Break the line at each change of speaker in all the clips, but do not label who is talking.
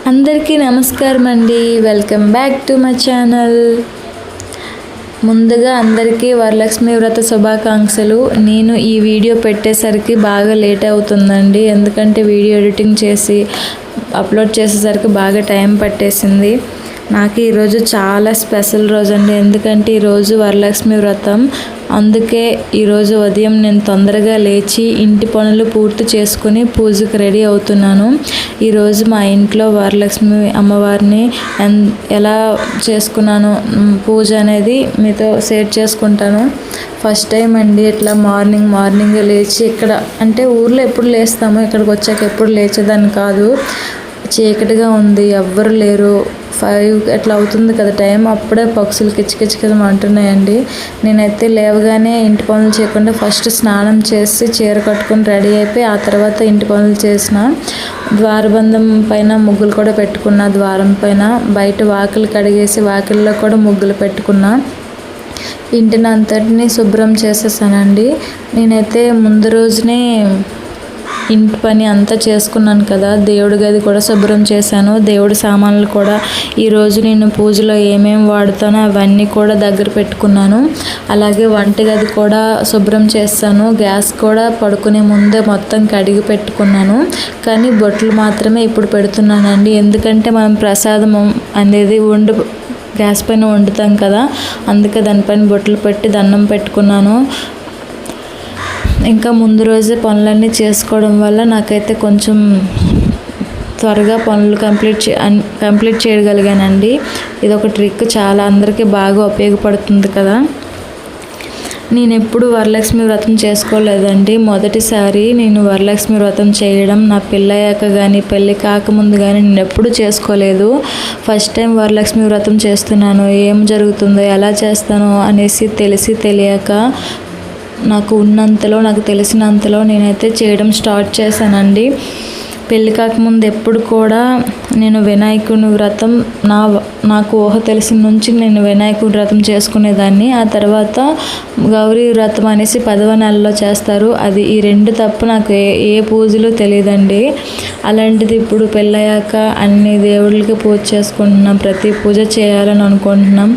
అందరికీ నమస్కారం అండి. Welcome back to my channel. ముందుగా అందరికీ వరలక్ష్మి వ్రత శుభాకాంక్షలు. నేను ఈ వీడియో పెట్టేసరికి బాగా లేట్ అవుతుందండి, ఎందుకంటే వీడియో ఎడిటింగ్ చేసి అప్లోడ్ చేసేసరికి బాగా టైం పట్టేసింది. నాకు ఈరోజు చాలా స్పెషల్ రోజు అండి, ఎందుకంటే ఈరోజు వరలక్ష్మి వ్రతం. అందుకే ఈరోజు ఉదయం నేను తొందరగా లేచి ఇంటి పనులు పూర్తి చేసుకుని పూజకు రెడీ అవుతున్నాను. ఈరోజు మా ఇంట్లో వరలక్ష్మి అమ్మవారిని ఎలా చేసుకున్నాను పూజ అనేది మీతో షేర్ చేసుకుంటాను. ఫస్ట్ టైం అండి ఇట్లా మార్నింగ్ లేచి, ఇక్కడ అంటే ఊర్లో ఎప్పుడు లేస్తాము, ఇక్కడికి వచ్చాక ఎప్పుడు లేచేదాన్ని కాదు. చీకటిగా ఉంది, ఎవ్వరు లేరు. 5 అట్లా అవుతుంది కదా టైం. అప్పుడే పక్షులు కిచకిచకిచ అంటున్నాయండి. నేనైతే లేవగానే ఇంటి పనులు చేయకుండా ఫస్ట్ స్నానం చేసి చీర కట్టుకొని రెడీ అయిపోయి ఆ తర్వాత ఇంటి పనులు చేసిన. ద్వారబంధం పైన ముగ్గులు కూడా పెట్టుకున్నా, ద్వారం పైన బయట వాకిలి కడిగేసి వాకిల్లో కూడా ముగ్గులు పెట్టుకున్నా. ఇంటిని అంతటిని శుభ్రం చేసేసానండి. నేనైతే ముందు రోజునే ఇంటి పని అంతా చేసుకున్నాను కదా, దేవుడి గది కూడా శుభ్రం చేశాను. దేవుడి సామాన్లు కూడా ఈరోజు నేను పూజలో ఏమేమి వాడుతానో అవన్నీ కూడా దగ్గర పెట్టుకున్నాను. అలాగే వంటగది కూడా శుభ్రం చేస్తాను. గ్యాస్ కూడా పడుకునే ముందే మొత్తం కడిగి పెట్టుకున్నాను. కానీ బొట్లు మాత్రమే ఇప్పుడు పెడుతున్నానండి, ఎందుకంటే మనం ప్రసాదం అనేది గ్యాస్ పైన వండుతాం కదా, అందుకే దానిపైన బొట్లు పెట్టి దండం పెట్టుకున్నాను. ఇంకా ముందు రోజే పనులన్నీ చేసుకోవడం వల్ల నాకైతే కొంచెం త్వరగా పనులు కంప్లీట్ చేయగలిగానండి. ఇది ఒక ట్రిక్, చాలా అందరికీ బాగా ఉపయోగపడుతుంది కదా. నేను ఎప్పుడు వరలక్ష్మి వ్రతం చేసుకోలేదండి, మొదటిసారి నేను వరలక్ష్మి వ్రతం చేయడం. నా పెళ్ళయ్యాక కానీ పెళ్ళి కాకముందు కానీ నేను ఎప్పుడు చేసుకోలేదు. ఫస్ట్ టైం వరలక్ష్మి వ్రతం చేస్తున్నాను. ఏం జరుగుతుందో, ఎలా చేస్తానో అనేసి తెలియక నాకు తెలిసినంతలో నేనైతే చేయడం స్టార్ట్ చేశానండి. పెళ్ళి కాకముందు ఎప్పుడు కూడా నేను వినాయకుని వ్రతం నాకు ఊహ తెలిసిన నుంచి నేను వినాయకుడి వ్రతం చేసుకునేదాన్ని. ఆ తర్వాత గౌరీ వ్రతం అనేసి 10వ నెలలో చేస్తారు, అది ఈ 2 తప్ప నాకు ఏ పూజలు తెలియదండి. అలాంటిది ఇప్పుడు పెళ్ళయ్యాక అన్ని దేవుళ్ళకి పూజ చేసుకుంటున్నాం, ప్రతి పూజ చేయాలని అనుకుంటున్నాం.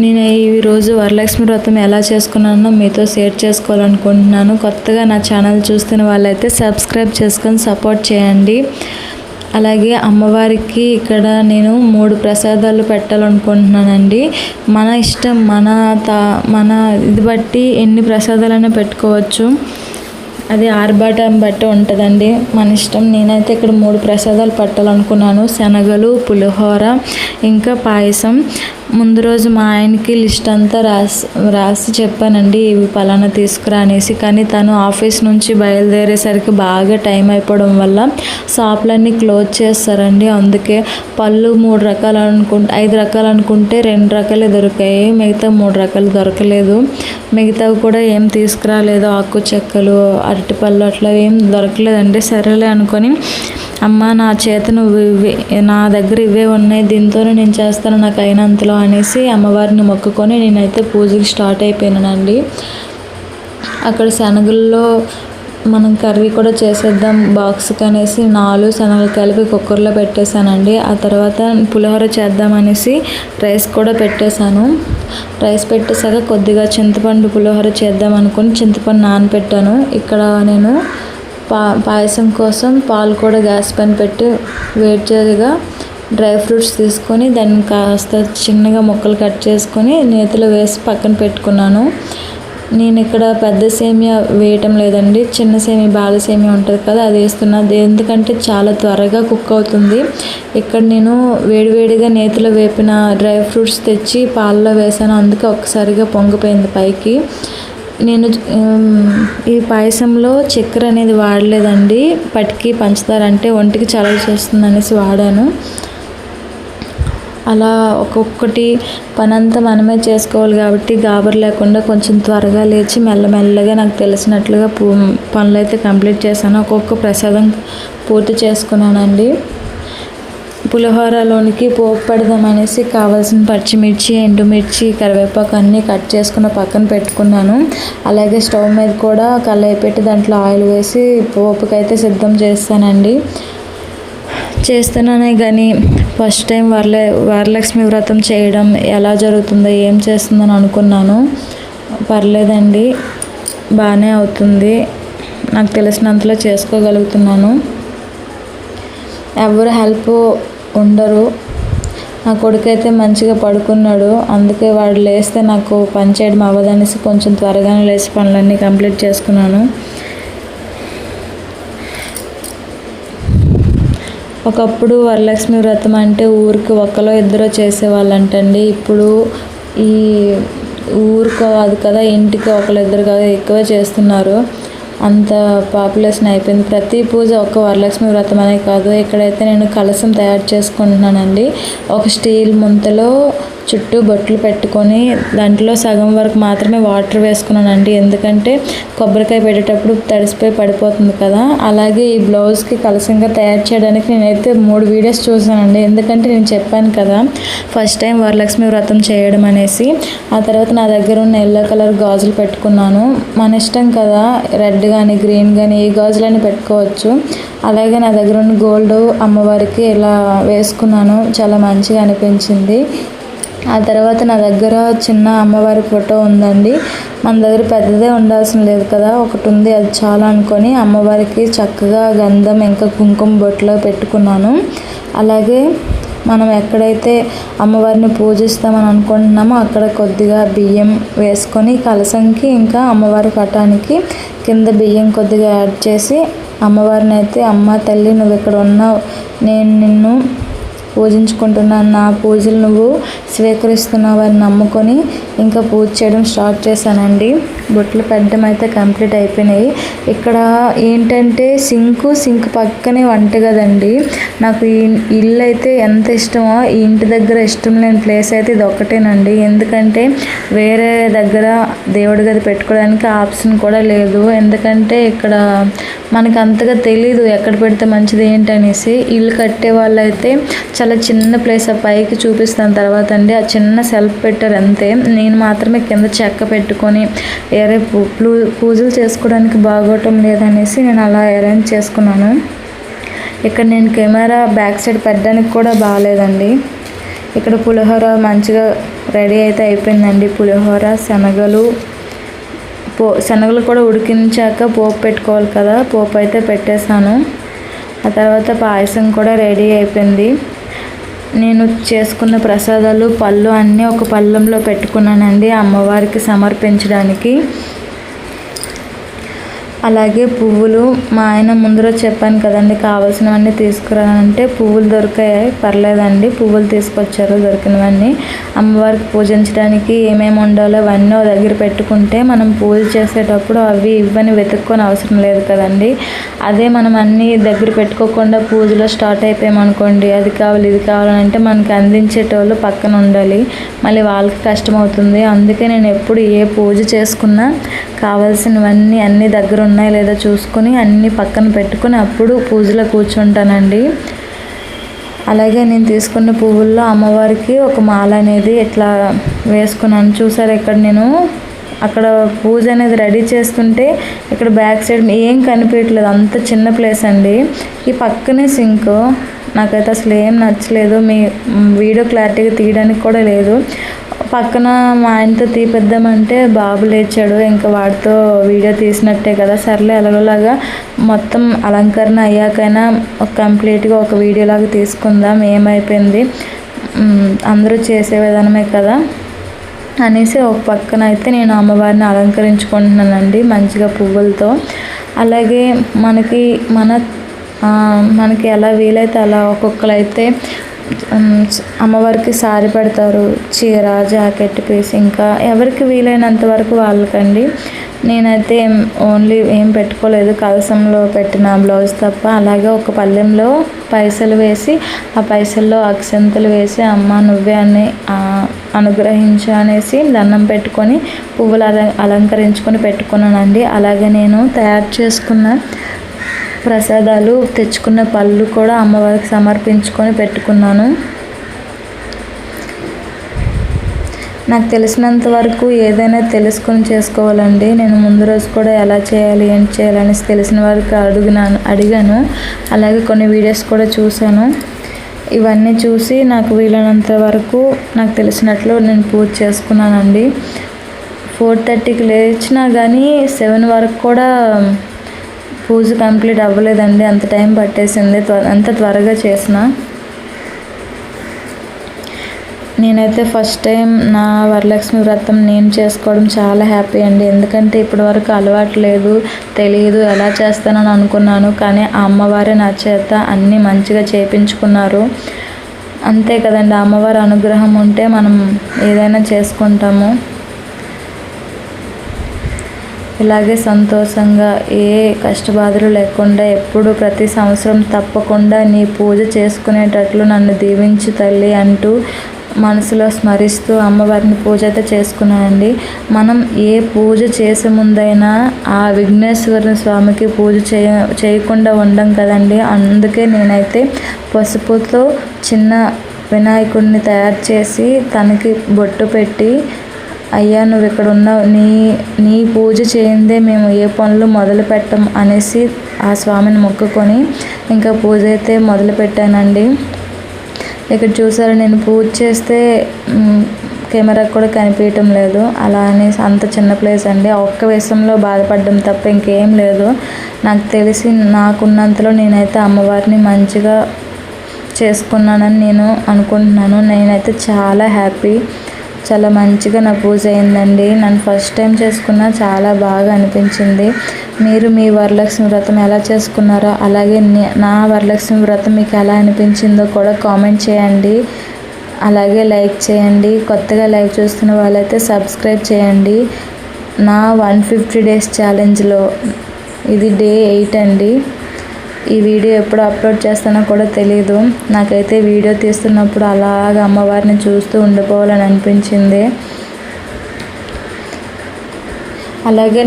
నేను ఈరోజు వరలక్ష్మి వ్రతం ఎలా చేసుకున్నానో మీతో షేర్ చేసుకోవాలనుకుంటున్నాను. కొత్తగా నా ఛానల్ చూస్తున్న వాళ్ళైతే సబ్స్క్రైబ్ చేసుకొని సపోర్ట్ చేయండి. అలాగే అమ్మవారికి ఇక్కడ నేను 3 ప్రసాదాలు పెట్టాలనుకుంటున్నానండి. మన ఇష్టం, మన ఇది బట్టి ఎన్ని ప్రసాదాలైనా పెట్టుకోవచ్చు, అది ఆర్భాటం బట్టి ఉంటుందండి, మన ఇష్టం. నేనైతే ఇక్కడ 3 ప్రసాదాలు పెట్టాలనుకున్నాను. శనగలు, పులిహోర, ఇంకా పాయసం. ముందు రోజు మా ఆయనకి లిస్ట్ అంతా రాసి చెప్పానండి, ఇవి పలానా తీసుకురా అనేసి. కానీ తను ఆఫీస్ నుంచి బయలుదేరేసరికి బాగా టైం అయిపోవడం వల్ల షాపులన్నీ క్లోజ్ చేస్తారండి. అందుకే పళ్ళు 3 రకాలు 5 రకాలు అనుకుంటే 2 రకాలే దొరికాయి, మిగతా 3 రకాలు దొరకలేదు. మిగతావి కూడా ఏం తీసుకురాలేదు, ఆకు చెక్కలు, అరటిపళ్ళు అట్లా ఏం దొరకలేదండి. సరేలే అనుకొని, అమ్మ నా నా దగ్గర ఇవే ఉన్నాయి, దీంతోనే నేను చేస్తాను నాకు అయినంతలో అనేసి అమ్మవారిని మొక్కుకొని నేనైతే పూజకి స్టార్ట్ అయిపోయానండి. అక్కడ శనగల్లో మనం కర్రీ కూడా చేసేద్దాం బాక్స్కి అనేసి 4 శనగలు కలిపి కుక్కర్లో పెట్టేశానండి. ఆ తర్వాత పులిహోర చేద్దామనేసి రైస్ కూడా పెట్టేశాను. రైస్ పెట్టేశాక కొద్దిగా చింతపండు పులిహోర చేద్దాం అనుకుని చింతపండు నానబెట్టాను. ఇక్కడ నేను పాయసం కోసం పాలు కూడా గ్యాస్ పైన పెట్టి వేడి చేయగా డ్రై ఫ్రూట్స్ తీసుకొని దాన్ని కాస్త చిన్నగా ముక్కలు కట్ చేసుకొని నేతిలో వేసి పక్కన పెట్టుకున్నాను. నేను ఇక్కడ పెద్ద సేమియా వేయటం లేదండి, చిన్న సేమియా బాల సేమియా ఉంటుంది కదా, అది వేస్తున్నాను. ఎందుకంటే చాలా త్వరగా కుక్ అవుతుంది. ఇక్కడ నేను వేడివేడిగా నేతిలో వేపిన డ్రై ఫ్రూట్స్ తెచ్చి పాలలో వేసాను, అందుకే ఒక్కసారిగా పొంగిపోయింది పైకి. నేను ఈ పాయసంలో చక్కెర అనేది వాడలేదండి, పటికి పంచదార అంటే ఒంటికి చలవ చేస్తుంది అనేసి వాడాను. అలా ఒక్కొక్కటి పనంతా మనమే చేసుకోవాలి కాబట్టి గాబరు లేకుండా కొంచెం త్వరగా లేచి మెల్లమెల్లగా నాకు తెలిసినట్లుగా పనులు అయితే కంప్లీట్ చేశాను. ఒక్కొక్క ప్రసాదం పూర్తి చేసుకున్నానండి. పులిహోరలోనికి పోపు పెడదామనేసి కావాల్సిన పచ్చిమిర్చి, ఎండుమిర్చి, కరివేపాకు అన్నీ కట్ చేసుకున్న పక్కన పెట్టుకున్నాను. అలాగే స్టవ్ మీద కూడా కళాయి పెట్టి దాంట్లో ఆయిల్ వేసి పోపుకైతే సిద్ధం చేస్తానండి. చేస్తున్నానే కానీ ఫస్ట్ టైం వరలక్ష్మి వ్రతం చేయడం ఎలా జరుగుతుందో ఏం చేస్తుందని అనుకున్నాను. పర్లేదండి, బాగానే అవుతుంది. నాకు తెలిసినంతలో చేసుకోగలుగుతున్నాను. ఎవరు హెల్ప్ ఉండరు. నా కొడుకైతే మంచిగా పడుకున్నాడు, అందుకే వాడు లేస్తే నాకు పని చేయడం అవ్వదనేసి కొంచెం త్వరగానే లేచి పనులన్నీ కంప్లీట్ చేసుకున్నాను. ఒకప్పుడు వరలక్ష్మి వ్రతం అంటే ఊరికి ఒకరో ఇద్దరో చేసేవాళ్ళంటండి. ఇప్పుడు ఈ ఊరికో అది కదా, ఇంటికి ఒకరు ఇద్దరు కదా ఎక్కువ చేస్తున్నారు. అంత పాపులేషన్ అయిపోయింది. ప్రతి పూజ ఒక్క వరలక్ష్మి వ్రతం అనే కాదు. ఇక్కడైతే నేను కలశం తయారు చేసుకుంటున్నానండి. ఒక స్టీల్ ముంతలో చుట్టూ బొట్లు పెట్టుకొని దాంట్లో సగం వరకు మాత్రమే వాటర్ వేసుకున్నానండి. ఎందుకంటే కొబ్బరికాయ పెట్టేటప్పుడు తడిసిపోయి పడిపోతుంది కదా. అలాగే ఈ బ్లౌజ్కి కలశంగా తయారు చేయడానికి నేనైతే 3 వీడియోస్ చూసానండి. ఎందుకంటే నేను చెప్పాను కదా ఫస్ట్ టైం వరలక్ష్మి వ్రతం చేయడం అనేసి. ఆ తర్వాత నా దగ్గర ఉన్న ఎల్లో కలర్ గాజులు పెట్టుకున్నాను. మన ఇష్టం కదా, రెడ్ కానీ గ్రీన్ కానీ ఏ గాజులని పెట్టుకోవచ్చు. అలాగే నా దగ్గర ఉన్న గోల్డ్ అమ్మవారికి ఇలా వేసుకున్నాను. చాలా మంచిగా అనిపించింది. ఆ తర్వాత నా దగ్గర చిన్న అమ్మవారి ఫోటో ఉందండి. మన దగ్గర పెద్దదే ఉండాల్సిన లేదు కదా, ఒకటి ఉంది, అది చాలా అనుకొని అమ్మవారికి చక్కగా గంధం ఇంకా కుంకుమ బొట్లో పెట్టుకున్నాను. అలాగే మనం ఎక్కడైతే అమ్మవారిని పూజిస్తామని అనుకుంటున్నామో అక్కడ కొద్దిగా బియ్యం వేసుకొని కలశంకి ఇంకా అమ్మవారి పటానికి కింద బియ్యం కొద్దిగా యాడ్ చేసి అమ్మవారిని అయితే, అమ్మ తల్లి నువ్వు ఇక్కడ ఉన్నావు, నేను నిన్ను పూజించుకుంటున్నాను, నా పూజలు నువ్వు స్వీకరిస్తున్నావు అని నమ్ముకొని ఇంకా పూజ చేయడం స్టార్ట్ చేశానండి. బొట్లు పెట్టడం అయితే కంప్లీట్ అయిపోయినాయి. ఇక్కడ ఏంటంటే సింక్ పక్కనే వంటగదండి. నాకు ఈ ఇల్లు అయితే ఎంత ఇష్టమో, ఈ ఇంటి దగ్గర ఇష్టం లేని ప్లేస్ అయితే ఇది ఒక్కటేనండి. ఎందుకంటే వేరే దగ్గర దేవుడి గది పెట్టుకోవడానికి ఆప్షన్ కూడా లేదు. ఎందుకంటే ఇక్కడ మనకు అంతగా తెలీదు ఎక్కడ పెడితే మంచిది ఏంటనేసి. ఇల్లు కట్టే వాళ్ళు అయితే చాలా చిన్న ప్లేస్, ఆ పైకి చూపిస్తాను తర్వాత అండి, ఆ చిన్న సెల్ఫ్ పెట్టారు అంతే. నేను మాత్రమే కింద చెక్క పెట్టుకొని వేరే పూజలు చేసుకోవడానికి బాగోవటం లేదనేసి నేను అలా అరేంజ్ చేసుకున్నాను. ఇక్కడ నేను కెమెరా బ్యాక్ సైడ్ పెట్టడానికి కూడా బాగాలేదండి. ఇక్కడ పులిహోర మంచిగా రెడీ అయితే అయిపోయిందండి. పులిహోర, శనగలు కూడా ఉడికించాక పోపు పెట్టుకోవాలి కదా, పోపు అయితే పెట్టేశాను. ఆ తర్వాత పాయసం కూడా రెడీ అయిపోయింది. నేను చేసుకున్న ప్రసాదాలు, పళ్ళు అన్నీ ఒక పళ్ళెంలో పెట్టుకున్నానండి అమ్మవారికి సమర్పించడానికి. అలాగే పువ్వులు, మా ఆయన ముందర చెప్పాను కదండి కావాల్సినవన్నీ తీసుకురానంటే పువ్వులు దొరికాయి, పర్లేదండి, పువ్వులు తీసుకొచ్చారు. దొరికినవన్నీ అమ్మవారికి పూజించడానికి ఏమేమి ఉండాలో అవన్నీ దగ్గర పెట్టుకుంటే మనం పూజ చేసేటప్పుడు అవి ఇవన్నీ వెతుక్కొని అవసరం లేదు కదండి. అదే మనం అన్నీ దగ్గర పెట్టుకోకుండా పూజలో స్టార్ట్ అయిపోయామనుకోండి, అది కావాలి ఇది కావాలంటే మనకి అందించేటోళ్ళు పక్కన ఉండాలి, మళ్ళీ వాళ్ళకి కష్టం అవుతుంది. అందుకే నేను ఎప్పుడు ఏ పూజ చేసుకున్నా కావాల్సినవన్నీ అన్నీ దగ్గర ఉన్నాయో లేదో చూసుకొని అన్నీ పక్కన పెట్టుకొని అప్పుడు పూజలో కూర్చుంటానండి. అలాగే నేను తీసుకున్న పువ్వుల్లో అమ్మవారికి ఒక మాల అనేది ఇట్లా వేసుకున్నాను. చూసారు ఇక్కడ నేను అక్కడ పూజ అనేది రెడీ చేస్తుంటే ఇక్కడ బ్యాక్ సైడ్ ఏం కనిపించట్లేదు, అంత చిన్న ప్లేస్ అండి. ఈ పక్కనే సింక్, నాకైతే అసలు ఏం నచ్చలేదు. మీ వీడియో క్లారిటీగా తీయడానికి కూడా లేదు. పక్కన మా ఆయనతో తీపిద్దామంటే బాబు లేచాడు, ఇంకా వాడితో వీడియో తీసినట్టే కదా, సర్లే ఎలాగోలాగా మొత్తం అలంకరణ అయ్యాకైనా కంప్లీట్గా ఒక వీడియోలాగా తీసుకుందాం, ఏమైపోయింది అందరూ చేసే విధానమే కదా అనేసి ఒక పక్కన అయితే నేను అమ్మవారిని అలంకరించుకుంటున్నానండి మంచిగా పువ్వులతో. అలాగే మనకి ఎలా వీలైతే అలా ఒక్కొక్కరు అయితే అమ్మవారికి సారీ పెడతారు, చీర, జాకెట్ పీస్, ఇంకా ఎవరికి వీలైనంత వరకు వాళ్ళకండి. నేనైతే ఓన్లీ ఏం పెట్టుకోలేదు, కలసంలో పెట్టిన బ్లౌజ్ తప్ప. అలాగే ఒక పళ్ళెంలో పైసలు వేసి ఆ పైసల్లో అక్షంతలు వేసి అమ్మ నువ్వే అని అనుగ్రహించు అనేసి దండం పెట్టుకొని పువ్వులు అలంకరించుకొని పెట్టుకున్నానండి. అలాగే నేను తయారు చేసుకున్న ప్రసాదాలు, తెచ్చుకున్న పళ్ళు కూడా అమ్మవారికి సమర్పించుకొని పెట్టుకున్నాను. నాకు తెలిసినంత వరకు ఏదైనా తెలుసుకొని చేసుకోవాలండి. నేను ముందు రోజు కూడా ఎలా చేయాలి ఏంటి చేయాలని తెలిసిన వరకు అడిగాను. అలాగే కొన్ని వీడియోస్ కూడా చూశాను. ఇవన్నీ చూసి నాకు వీలైనంత వరకు నాకు తెలిసినట్లు నేను పూజ చేసుకున్నానండి. 4:30కి లేచినా కానీ 7 వరకు కూడా పూజ కంప్లీట్ అవ్వలేదండి. అంత టైం పట్టేసింది, అంత త్వరగా చేసిన. నేనైతే ఫస్ట్ టైం నా వరలక్ష్మి వ్రతం నేను చేసుకోవడం చాలా హ్యాపీ అండి. ఎందుకంటే ఇప్పటి వరకు అలవాటు లేదు, తెలియదు, ఎలా చేస్తానని అనుకున్నాను. కానీ ఆ అమ్మవారే నా చేత అన్నీ మంచిగా చేయించుకున్నారు. అంతే కదండి, అమ్మవారి అనుగ్రహం ఉంటే మనం ఏదైనా చేసుకుంటాము. ఇలాగే సంతోషంగా ఏ కష్టబాధలు లేకుండా ఎప్పుడు ప్రతి సంవత్సరం తప్పకుండా నీ పూజ చేసుకునేటట్లు నన్ను దీవించు తల్లి అంటూ మనసులో స్మరిస్తూ అమ్మవారిని పూజ అయితే చేసుకున్నానండి. మనం ఏ పూజ చేసే ముందైనా ఆ విఘ్నేశ్వర స్వామికి పూజ చేయకుండా ఉండం కదండి. అందుకే నేనైతే పసుపుతో చిన్న వినాయకుడిని తయారు చేసి తనకి బొట్టు పెట్టి, అయ్యా నువ్వు ఇక్కడ ఉన్నావు, నీ పూజ చేయిందే మేము ఏ పనులు మొదలు పెట్టం అనేసి ఆ స్వామిని మొక్కుకొని ఇంకా పూజ అయితే మొదలు పెట్టానండి. ఇక్కడ చూసారు, నేను పూజ చేస్తే కెమెరా కూడా కనిపించటం లేదు. అలా అనేసి అంత చిన్న ప్లేస్ అండి. ఒక్క విషయంలో బాధపడడం తప్ప ఇంకేం లేదు. నాకు తెలిసి నాకున్నంతలో నేనైతే అమ్మవారిని మంచిగా చేసుకున్నానని నేను అనుకుంటున్నాను. నేనైతే చాలా హ్యాపీ, చాలా మంచిగా నా పూజ అయిందండి. నన్ను ఫస్ట్ టైం చేసుకున్నా చాలా బాగా అనిపించింది. మీరు మీ వరలక్ష్మి వ్రతం ఎలా చేసుకున్నారో, అలాగే నా వరలక్ష్మి వ్రతం మీకు ఎలా అనిపించిందో కూడా కామెంట్ చేయండి. అలాగే లైక్ చేయండి. కొత్తగా లైవ్ చూస్తున్న వాళ్ళైతే సబ్స్క్రైబ్ చేయండి. నా 150 డేస్ ఛాలెంజ్లో ఇది డే 8 అండి. ఈ వీడియో ఎప్పుడు అప్లోడ్ చేస్తానో కూడా తెలీదు. నాకైతే వీడియో తీస్తున్నప్పుడు అలాగ అమ్మవారిని చూస్తూ ఉండిపోవాలని అనిపించింది. అలాగే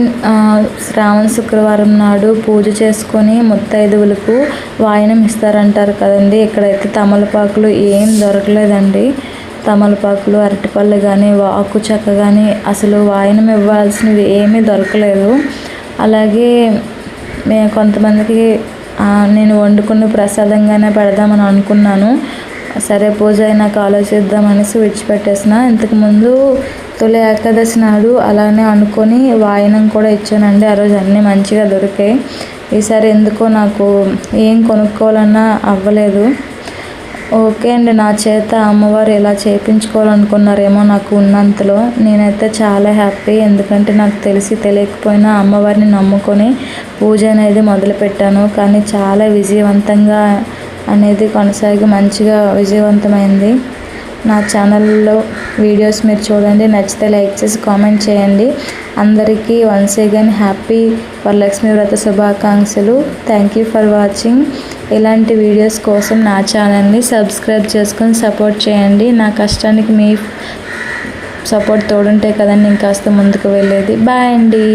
శ్రావణ శుక్రవారం నాడు పూజ చేసుకొని ముత్తైదువులకు వాయనం ఇస్తారంటారు కదండి. ఇక్కడైతే తమలపాకులు ఏం దొరకలేదండి. తమలపాకులు, అరటిపళ్ళు కానీ, ఆకు చెక్క కానీ అసలు వాయనం ఇవ్వాల్సినవి ఏమీ దొరకలేదు. అలాగే కొంతమందికి నేను వండుకున్న ప్రసాదంగానే పెడదామని అనుకున్నాను. సరే పూజ అయినాక ఆలోచిద్దామనేసి విడిచిపెట్టేసిన. ఇంతకుముందు తొలి ఏకాదశి నాడు అలానే అనుకొని వాయనం కూడా ఇచ్చానండి. ఆ రోజు అన్నీ మంచిగా దొరికాయి. ఈసారి ఎందుకో నాకు ఏం కొనుక్కోవాలన్నా అవ్వలేదు. ఓకే అండి, నా చేత అమ్మవారు ఎలా చేయించుకోవాలనుకున్నారేమో నాకు ఉన్నంతలో. నేనైతే చాలా హ్యాపీ. ఎందుకంటే నాకు తెలిసి తెలియకపోయినా అమ్మవారిని నమ్ముకొని పూజ అనేది మొదలుపెట్టాను. కానీ చాలా విజయవంతంగా అనేది కొనసాగి మంచిగా విజయవంతమైంది. నా ఛానల్లో వీడియోస్ మీరు చూడండి, నచ్చితే లైక్ చేసి కామెంట్ చేయండి. అందరికీ వన్స్ అగైన్ హ్యాపీ వరలక్ష్మి వ్రత శుభాకాంక్షలు. Thank you for watching. ఇలాంటి వీడియోస్ కోసం నా ఛానల్ని సబ్స్క్రైబ్ చేసుకొని సపోర్ట్ చేయండి. నా కష్టానికి మీ సపోర్ట్ తోడుంటే కదండి ఇంకాస్త ముందుకు వెళ్ళేది. బాయ్ అండి.